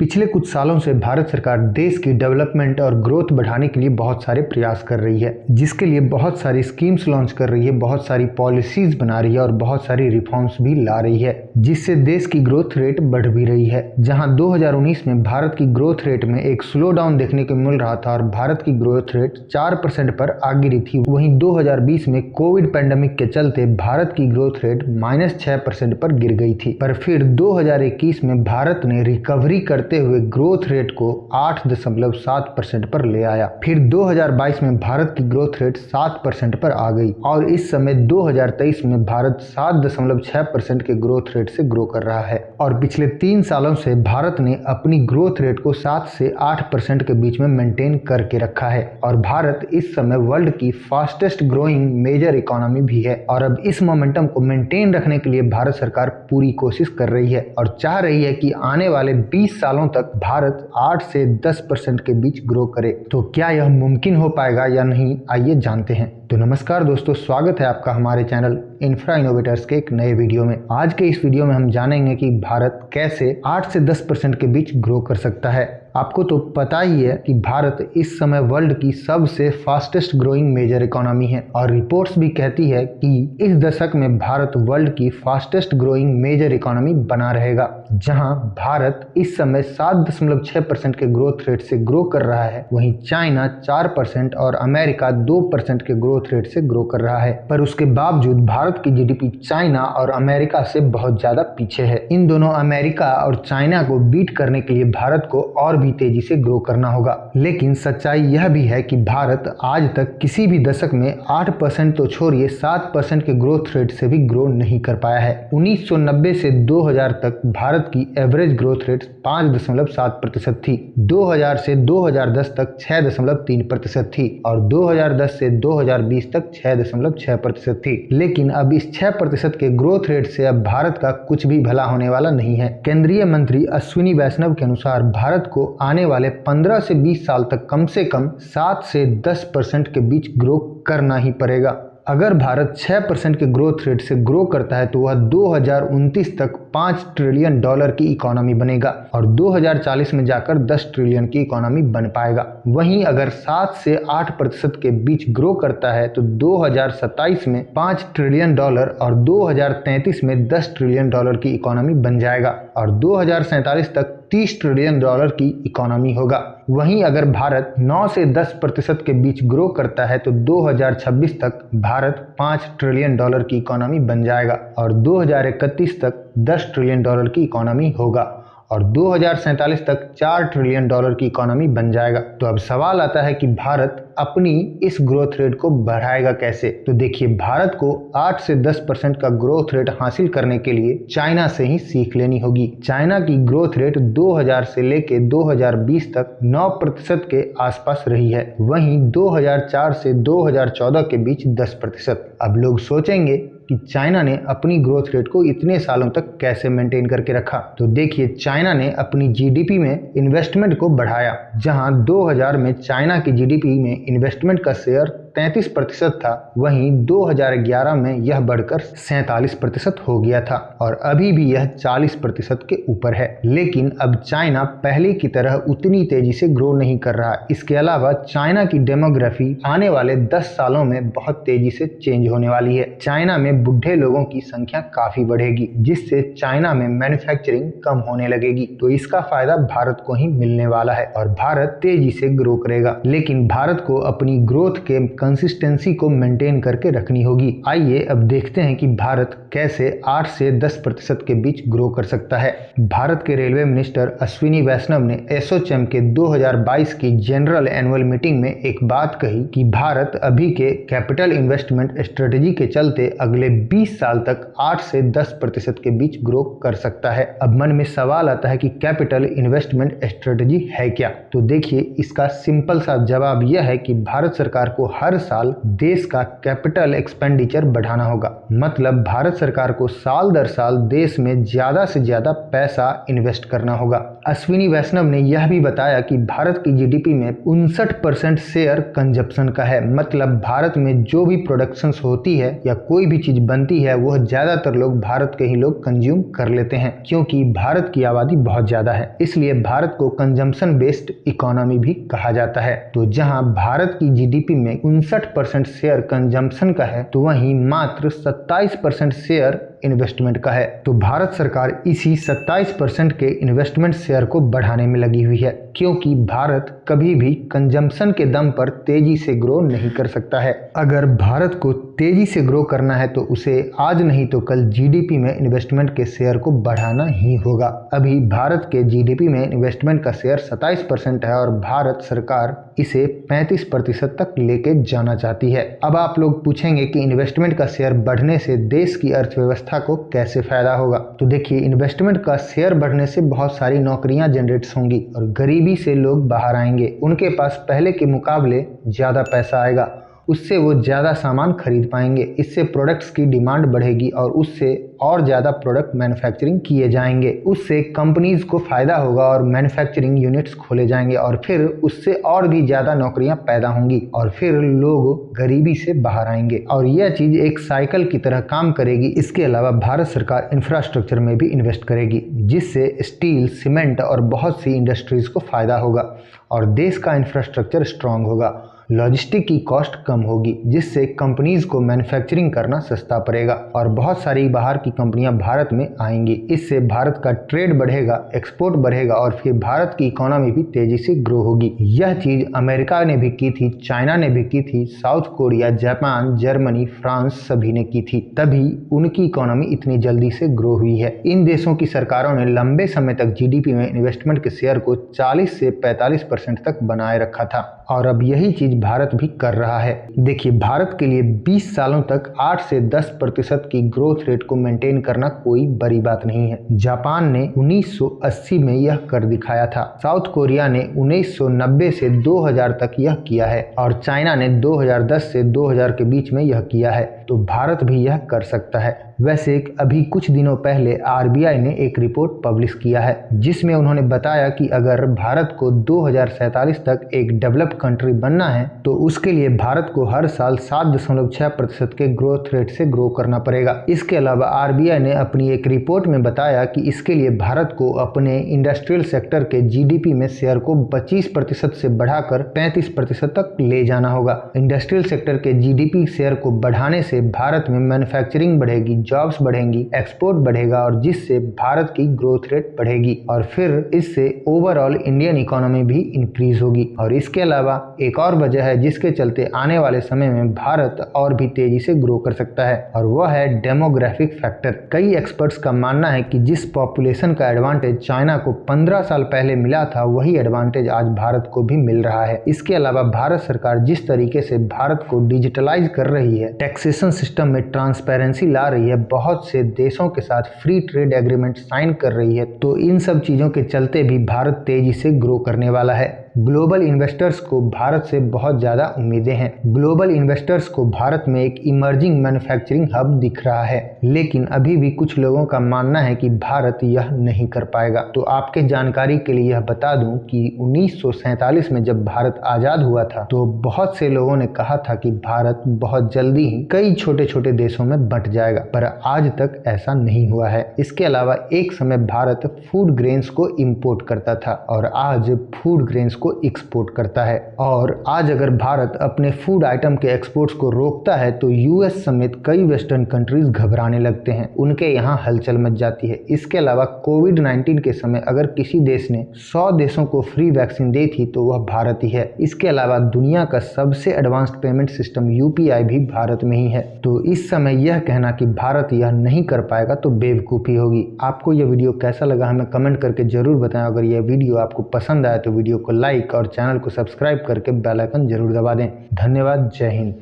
पिछले कुछ सालों से भारत सरकार देश की डेवलपमेंट और ग्रोथ बढ़ाने के लिए बहुत सारे प्रयास कर रही है, जिसके लिए बहुत सारी स्कीम्स लॉन्च कर रही है, बहुत सारी पॉलिसीज बना रही है और बहुत सारी रिफॉर्म्स भी ला रही है, जिससे देश की ग्रोथ रेट बढ़ भी रही है। जहां 2019 में भारत की ग्रोथ रेट में एक स्लो डाउन देखने को मिल रहा था और भारत की ग्रोथ रेट 4% पर आ गिरी थी, वहीं 2020 में कोविड पैंडेमिक के चलते भारत की ग्रोथ रेट -6% पर गिर गई थी। पर फिर 2021 में भारत ने रिकवरी करते हुए ग्रोथ रेट को 8.7% पर ले आया। फिर 2022 में भारत की ग्रोथ रेट 7% पर आ गई और इस समय 2023 में भारत 7.6% के ग्रोथ रेट से ग्रो कर रहा है। और पिछले 3 सालों से भारत ने अपनी ग्रोथ रेट को 7 से 8% के बीच में मेंटेन करके रखा है और भारत इस समय वर्ल्ड की फास्टेस्ट ग्रोइंग मेजर इकोनॉमी भी है। और अब इस मोमेंटम को मेंटेन रखने के लिए भारत सरकार पूरी कोशिश कर रही है और चाह रही है कि आने वाले 20 सालों तक भारत 8 से 10% के बीच ग्रो करे। तो क्या यह मुमकिन हो पाएगा या नहीं, आइए जानते हैं। तो नमस्कार दोस्तों, स्वागत है आपका हमारे चैनल इंफ्रा इनोवेटर्स के एक नए वीडियो में। आज के इस वीडियो में हम जानेंगे कि भारत कैसे 8 से 10% के बीच ग्रो कर सकता है। आपको तो पता ही है कि भारत इस समय वर्ल्ड की सबसे फास्टेस्ट ग्रोइंग मेजर इकोनॉमी है और रिपोर्ट्स भी कहती है कि इस दशक में भारत वर्ल्ड की फास्टेस्ट ग्रोइंग मेजर इकोनॉमी बना रहेगा। जहां भारत इस समय 7.6% के ग्रोथ रेट से ग्रो कर रहा है, वहीं चाइना 4% और अमेरिका 2% के ग्रोथ रेट से ग्रो कर रहा है। पर उसके बावजूद भारत की जीडीपी चाइना और अमेरिका से बहुत ज्यादा पीछे है। इन दोनों अमेरिका और चाइना को बीट करने के लिए भारत को और भी तेजी से ग्रो करना होगा। लेकिन सच्चाई यह भी है कि भारत आज तक किसी भी दशक में 8% तो छोड़िए 7% के ग्रोथ रेट से भी ग्रो नहीं कर पाया है। 1990 से 2000 तक भारत की एवरेज ग्रोथ रेट 5.7% थी। 2000 से 2010 तक 6.3% थी और 2010 से 2020 तक 6.6% थी। लेकिन अब इस 6% के ग्रोथ रेट से अब भारत का कुछ भी भला होने वाला नहीं है। केंद्रीय मंत्री अश्विनी वैष्णव के अनुसार भारत को आने वाले 15 से 20 साल तक कम से कम 7 से 10% के बीच ग्रो करना ही पड़ेगा। अगर भारत 6% के ग्रोथ रेट से ग्रो करता है तो वह 2029 तक $5 ट्रिलियन की इकोनॉमी बनेगा और 2040 में जाकर 10 ट्रिलियन की इकोनॉमी बन पाएगा। वहीं अगर 7 से 8% के बीच ग्रो करता है तो 2027 में $5 ट्रिलियन और 2033 में $10 ट्रिलियन की इकोनॉमी बन जाएगा और 2047 तक $30 ट्रिलियन की इकोनॉमी होगा। वहीं अगर भारत 9 से 10% के बीच ग्रो करता है तो 2026 तक भारत $5 ट्रिलियन की इकोनॉमी बन जाएगा और 2031 तक $10 ट्रिलियन की इकोनॉमी होगा और 2047 तक $4 ट्रिलियन की इकोनॉमी बन जाएगा। तो अब सवाल आता है कि भारत अपनी इस ग्रोथ रेट को बढ़ाएगा कैसे। तो देखिए, भारत को 8 से 10% का ग्रोथ रेट हासिल करने के लिए चाइना से ही सीख लेनी होगी। चाइना की ग्रोथ रेट 2000 से लेके 2020 तक 9% के आसपास रही है, वहीं 2004 से 2014 के बीच 10%। अब लोग सोचेंगे कि चाइना ने अपनी ग्रोथ रेट को इतने सालों तक कैसे मेंटेन करके रखा। तो देखिए, चाइना ने अपनी जीडीपी में इन्वेस्टमेंट को बढ़ाया। जहां 2000 में चाइना की जीडीपी में इन्वेस्टमेंट का शेयर 33% था, वहीं 2011 में यह बढ़कर 47% हो गया था और अभी भी यह 40% के ऊपर है। लेकिन अब चाइना पहले की तरह उतनी तेजी से ग्रो नहीं कर रहा। इसके अलावा चाइना की डेमोग्राफी आने वाले 10 सालों में बहुत तेजी से चेंज होने वाली है। चाइना में बुढ़े लोगों की संख्या काफी बढ़ेगी, जिससे चाइना में मैन्युफैक्चरिंग कम होने लगेगी। तो इसका फायदा भारत को ही मिलने वाला है और भारत तेजी से ग्रो करेगा। लेकिन भारत को अपनी ग्रोथ के कंसिस्टेंसी को मेंटेन करके रखनी होगी। आइए अब देखते हैं कि भारत कैसे 8 से 10% के बीच ग्रो कर सकता है। भारत के रेलवे मिनिस्टर अश्विनी वैष्णव ने एसोचैम के 2022 की जनरल एनुअल मीटिंग में एक बात कही कि भारत अभी के कैपिटल इन्वेस्टमेंट स्ट्रेटेजी के चलते अगले 20 साल तक 8 से 10% के बीच ग्रो कर सकता है। अब मन में सवाल आता है कि कैपिटल इन्वेस्टमेंट स्ट्रेटेजी है क्या। तो देखिए, इसका सिंपल सा जवाब यह है कि भारत सरकार को हर हर साल देश का कैपिटल एक्सपेंडिचर बढ़ाना होगा। मतलब भारत सरकार को साल दर साल देश में ज्यादा से ज्यादा पैसा इन्वेस्ट करना होगा। अश्विनी वैष्णव ने यह भी बताया कि भारत की जीडीपी में 59% शेयर कंजप्शन का है। मतलब भारत में जो भी प्रोडक्शन होती है या कोई भी चीज बनती है वह ज्यादातर लोग भारत के ही लोग कंज्यूम कर लेते हैं, क्योंकि भारत की आबादी बहुत ज्यादा है। इसलिए भारत को कंजम्पशन बेस्ड इकोनॉमी भी कहा जाता है। तो जहां भारत की जीडीपी में 59% शेयर कंजम्पशन का है, तो वहीं मात्र 27% शेयर इन्वेस्टमेंट का है। तो भारत सरकार इसी 27% के इन्वेस्टमेंट शेयर को बढ़ाने में लगी हुई है, क्योंकि भारत कभी भी कंजम्पशन के दम पर तेजी से ग्रो नहीं कर सकता है। अगर भारत को तेजी से ग्रो करना है तो उसे आज नहीं तो कल जीडीपी में इन्वेस्टमेंट के शेयर को बढ़ाना ही होगा। अभी भारत के जीडीपी में इन्वेस्टमेंट का शेयर 27% है और भारत सरकार इसे 35% तक लेके जाना चाहती है। अब आप लोग पूछेंगे कि इन्वेस्टमेंट का शेयर बढ़ने से देश की अर्थव्यवस्था को कैसे फायदा होगा। तो देखिए, इन्वेस्टमेंट का शेयर बढ़ने से बहुत सारी नौकरियां जनरेट होंगी और गरीबी से लोग बाहर आएंगे। उनके पास पहले के मुकाबले ज्यादा पैसा आएगा, उससे वो ज़्यादा सामान खरीद पाएंगे। इससे प्रोडक्ट्स की डिमांड बढ़ेगी और उससे और ज़्यादा प्रोडक्ट मैन्युफैक्चरिंग किए जाएंगे। उससे कंपनीज को फ़ायदा होगा और मैन्युफैक्चरिंग यूनिट्स खोले जाएंगे और फिर उससे और भी ज़्यादा नौकरियां पैदा होंगी और फिर लोग गरीबी से बाहर आएंगे और यह चीज़ एक साइकिल की तरह काम करेगी। इसके अलावा भारत सरकार इंफ्रास्ट्रक्चर में भी इन्वेस्ट करेगी, जिससे स्टील, सीमेंट और बहुत सी इंडस्ट्रीज़ को फ़ायदा होगा और देश का इंफ्रास्ट्रक्चर स्ट्रांग होगा। लॉजिस्टिक की कॉस्ट कम होगी, जिससे कंपनीज को मैन्युफैक्चरिंग करना सस्ता पड़ेगा और बहुत सारी बाहर की कंपनियां भारत में आएंगी। इससे भारत का ट्रेड बढ़ेगा, एक्सपोर्ट बढ़ेगा और फिर भारत की इकोनॉमी भी तेजी से ग्रो होगी। यह चीज अमेरिका ने भी की थी, चाइना ने भी की थी, south Korea, Japan, Germany, France सभी ने की थी, तभी उनकी इकोनॉमी इतनी जल्दी से ग्रो हुई है। इन देशों की सरकारों ने लंबे समय तक जीडीपी में इन्वेस्टमेंट के शेयर को 40 से 45% तक बनाए रखा था और अब यही चीज भारत भी कर रहा है। देखिए, भारत के लिए 20 सालों तक 8 से 10% की ग्रोथ रेट को मेंटेन करना कोई बड़ी बात नहीं है। जापान ने 1980 में यह कर दिखाया था, साउथ कोरिया ने 1990 से 2000 तक यह किया है और चाइना ने 2010 से 2000 के बीच में यह किया है। तो भारत भी यह कर सकता है। वैसे अभी कुछ दिनों पहले आरबीआई ने एक रिपोर्ट पब्लिश किया है, जिसमें उन्होंने बताया कि अगर भारत को 2047 तक एक डेवलप्ड कंट्री बनना है तो उसके लिए भारत को हर साल 7.6% के ग्रोथ रेट से ग्रो करना पड़ेगा। इसके अलावा आरबीआई ने अपनी एक रिपोर्ट में बताया कि इसके लिए भारत को अपने इंडस्ट्रियल सेक्टर के जीडीपी में शेयर को 25% से बढ़ाकर 35% तक ले जाना होगा। इंडस्ट्रियल सेक्टर के जीडीपी शेयर को बढ़ाने से भारत में मैन्युफैक्चरिंग बढ़ेगी, जॉब्स बढ़ेंगी, एक्सपोर्ट बढ़ेगा और जिससे भारत की ग्रोथ रेट बढ़ेगी और फिर इससे ओवरऑल इंडियन इकोनॉमी भी इंक्रीज होगी। और इसके अलावा एक और वजह है जिसके चलते आने वाले समय में भारत और भी तेजी से ग्रो कर सकता है और वह है डेमोग्राफिक फैक्टर। कई एक्सपर्ट्स का मानना है कि जिस पॉपुलेशन का एडवांटेज चाइना को 15 साल पहले मिला था, वही एडवांटेज आज भारत को भी मिल रहा है। इसके अलावा भारत सरकार जिस तरीके से भारत को डिजिटलाइज कर रही है, टैक्सेशन सिस्टम में ट्रांसपेरेंसी ला रही है, बहुत से देशों के साथ फ्री ट्रेड एग्रीमेंट साइन कर रही है, तो इन सब चीजों के चलते भी भारत तेजी से ग्रो करने वाला है। ग्लोबल इन्वेस्टर्स को भारत से बहुत ज़्यादा उम्मीदें हैं। ग्लोबल इन्वेस्टर्स को भारत में एक इमर्जिंग मैन्युफैक्चरिंग हब दिख रहा है, लेकिन अभी भी कुछ लोगों का मानना है कि भारत यह नहीं कर पाएगा। तो आपके जानकारी के लिए यह बता दूं कि 1947 में जब भारत आज़ाद हुआ था तो बहुत से लोगों ने कहा था कि भारत बहुत जल्दी ही कई छोटे छोटे देशों में बंट जाएगा, पर आज तक ऐसा नहीं हुआ है। इसके अलावा एक समय भारत फूड ग्रेन्स को इम्पोर्ट करता था और आज फूड ग्रेन्स को एक्सपोर्ट करता है। और आज अगर भारत अपने फूड आइटम के एक्सपोर्ट्स को रोकता है तो यूएस समेत कई वेस्टर्न कंट्रीज घबराने लगते हैं, उनके यहाँ हलचल मच जाती है। इसके अलावा कोविड-19 के समय अगर किसी देश ने 100 देशों को फ्री वैक्सीन दी थी तो वह भारत ही है। इसके अलावा दुनिया का सबसे एडवांस्ड पेमेंट सिस्टम यूपीआई भी भारत में ही है। तो इस समय यह कहना कि भारत यह नहीं कर पाएगा तो बेवकूफ़ी होगी। आपको यह वीडियो कैसा लगा हमें कमेंट करके जरूर बताएं। अगर यह वीडियो आपको पसंद आया तो वीडियो को लाइक और चैनल को सब्सक्राइब करके बेल आइकन जरूर दबा दें। धन्यवाद। जय हिंद।